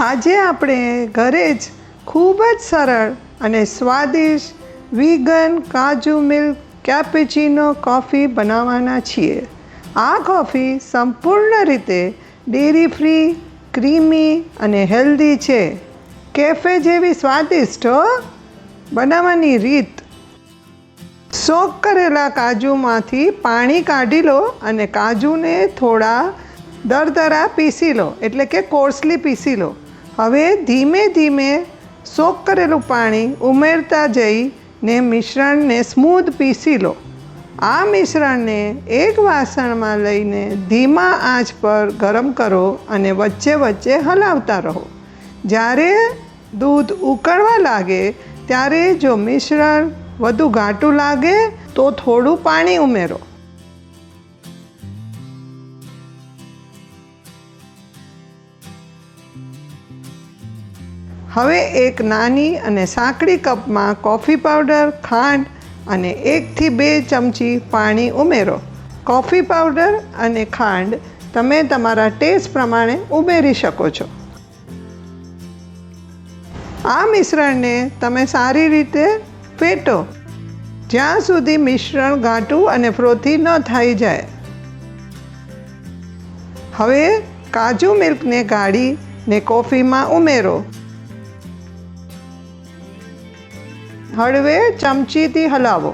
આજે આપણે ઘરે જ ખૂબ જ સરળ અને સ્વાદિષ્ટ વીગન કાજુ મિલ્ક કેપેચીનો કોફી બનાવવાના છીએ. આ કોફી સંપૂર્ણ રીતે ડેરી ફ્રી, ક્રીમી અને હેલ્ધી છે. કેફે જેવી સ્વાદિષ્ટ હો. બનાવવાની રીત: સોક કરેલા કાજુમાંથી પાણી કાઢી લો અને કાજુને થોડા દરદરા પીસી લો, એટલે કે કોર્સલી પીસી લો. હવે ધીમે ધીમે સોક કરેલું પાણી ઉમેરતા જઈને મિશ્રણને સ્મૂધ પીસી લો. આ મિશ્રણને એક વાસણમાં લઈને ધીમા આંચ પર ગરમ કરો અને વચ્ચે વચ્ચે હલાવતા રહો. જ્યારે દૂધ ઉકળવા લાગે ત્યારે જો મિશ્રણ વધુ ઘાટું લાગે તો થોડું પાણી ઉમેરો. હવે એક નાની અને સાંકડી કપમાં કોફી પાવડર, ખાંડ અને 1 થી 2 ચમચી પાણી ઉમેરો. કોફી પાવડર અને ખાંડ તમે તમારા ટેસ્ટ પ્રમાણે ઉમેરી શકો છો. આ મિશ્રણને તમે સારી રીતે ફેટો જ્યાં સુધી મિશ્રણ ઘાટું અને ફ્રોથી ન થઈ જાય. હવે કાજુ મિલ્કને ગાળીને કોફીમાં ઉમેરો. હળવે ચમચીથી હલાવો.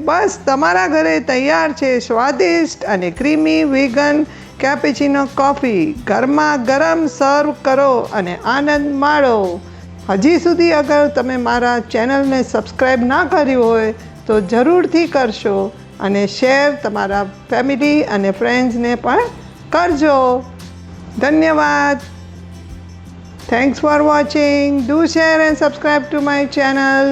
બસ, તમારા ઘરે તૈયાર છે સ્વાદિષ્ટ અને ક્રીમી વીગન કેપેચીનો કોફી. ગરમા ગરમ સર્વ કરો અને આનંદ માણો. હજી સુધી અગર તમે મારા ચેનલને સબસ્ક્રાઈબ ના કર્યું હોય તો જરૂરથી કરશો અને શેર તમારા ફેમિલી અને ફ્રેન્ડ્સને પણ કરજો. ધન્યવાદ. Thanks for watching. Do share and subscribe to my channel.